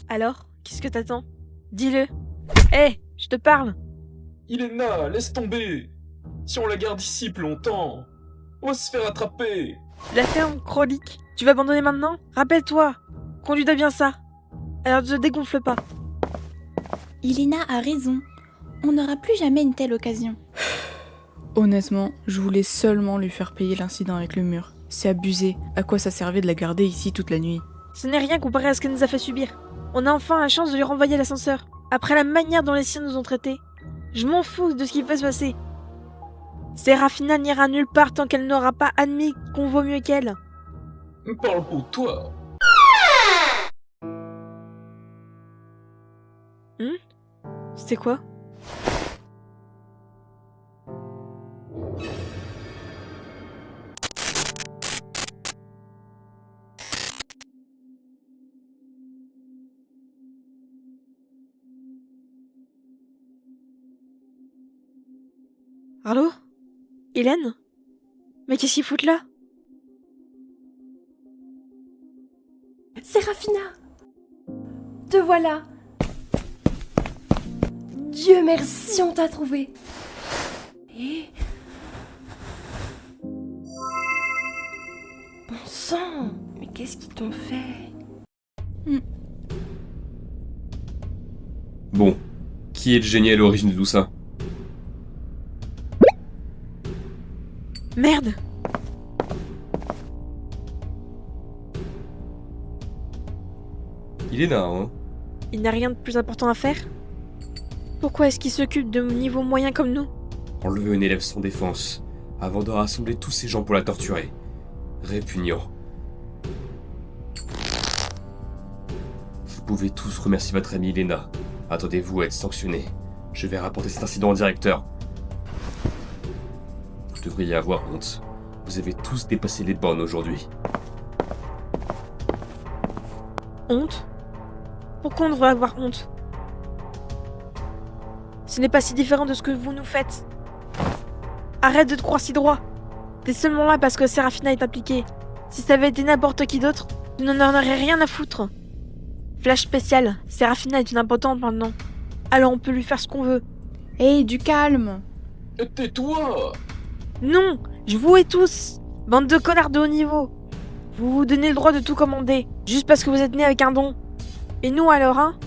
Alors, qu'est-ce que t'attends? Dis-le. Hé, je te parle. Iléna, laisse tomber. Si on la garde ici plus longtemps, on va se faire attraper. La ferme, Krollik. Tu vas abandonner maintenant? Rappelle-toi. Conduis bien ça. Alors ne te dégonfle pas. Iléna a raison. On n'aura plus jamais une telle occasion. Honnêtement, je voulais seulement lui faire payer l'incident avec le mur. C'est abusé. À quoi ça servait de la garder ici toute la nuit? Ce n'est rien comparé à ce qu'elle nous a fait subir. On a enfin la chance de lui renvoyer à l'ascenseur. Après la manière dont les siens nous ont traités. Je m'en fous de ce qui peut se passer. Sérafina n'ira nulle part tant qu'elle n'aura pas admis qu'on vaut mieux qu'elle. Parle pour toi. C'était quoi? Allô? Hélène? Mais qu'est-ce qu'ils foutent là? Sérafina! Te voilà! Dieu merci, on t'a trouvé! Et... Bon sang! Mais qu'est-ce qu'ils t'ont fait? Bon, qui est le génie à l'origine de tout ça? Merde! Iléna, hein? Il n'y a rien de plus important à faire? Pourquoi est-ce qu'il s'occupe de niveau moyen comme nous? Enlever un élève sans défense, avant de rassembler tous ces gens pour la torturer. Répugnant. Vous pouvez tous remercier votre amie Iléna. Attendez-vous à être sanctionné. Je vais rapporter cet incident au directeur. Vous devriez avoir honte. Vous avez tous dépassé les bornes aujourd'hui. Honte? Pourquoi on devrait avoir honte? Ce n'est pas si différent de ce que vous nous faites. Arrête de te croire si droit. T'es seulement là parce que Sérafina est impliquée. Si ça avait été n'importe qui d'autre, tu n'en aurais rien à foutre. Flash spécial, Sérafina est une impotente maintenant. Alors on peut lui faire ce qu'on veut. Hé, du calme! Et tais-toi. Non, je vous et tous, bande de connards de haut niveau. Vous vous donnez le droit de tout commander, juste parce que vous êtes nés avec un don. Et nous alors, hein?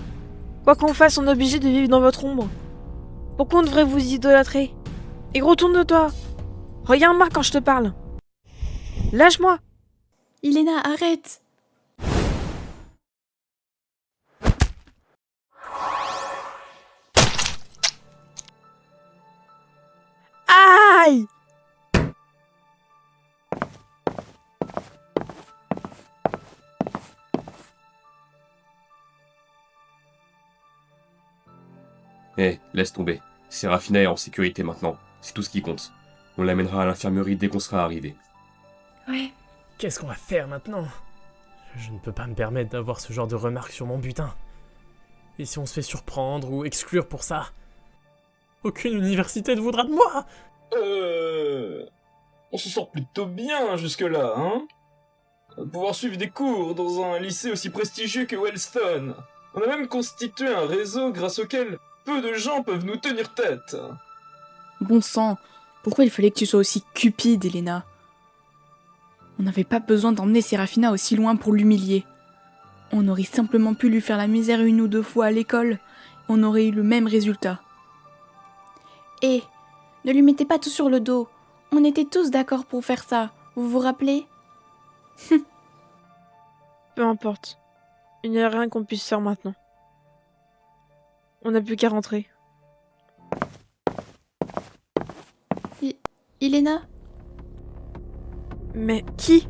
Quoi qu'on fasse, on est obligé de vivre dans votre ombre. Pourquoi on devrait vous idolâtrer? Et gros, tourne-toi. Regarde-moi quand je te parle. Lâche-moi. Iléna, arrête! Aïe! Laisse tomber. Sérafina est en sécurité maintenant. C'est tout ce qui compte. On l'amènera à l'infirmerie dès qu'on sera arrivé. Ouais. Qu'est-ce qu'on va faire maintenant? Je ne peux pas me permettre d'avoir ce genre de remarques sur mon butin. Et si on se fait surprendre ou exclure pour ça? Aucune université ne voudra de moi! On se sort plutôt bien jusque-là, hein? On va pouvoir suivre des cours dans un lycée aussi prestigieux que Wellston. On a même constitué un réseau grâce auquel peu de gens peuvent nous tenir tête. Bon sang, pourquoi il fallait que tu sois aussi cupide, Iléna? On n'avait pas besoin d'emmener Sérafina aussi loin pour l'humilier. On aurait simplement pu lui faire la misère une ou deux fois à l'école, et on aurait eu le même résultat. Hé, ne lui mettez pas tout sur le dos. On était tous d'accord pour faire ça. Vous vous rappelez? Peu importe. Il n'y a rien qu'on puisse faire maintenant. On n'a plus qu'à rentrer. Iléna? Mais qui?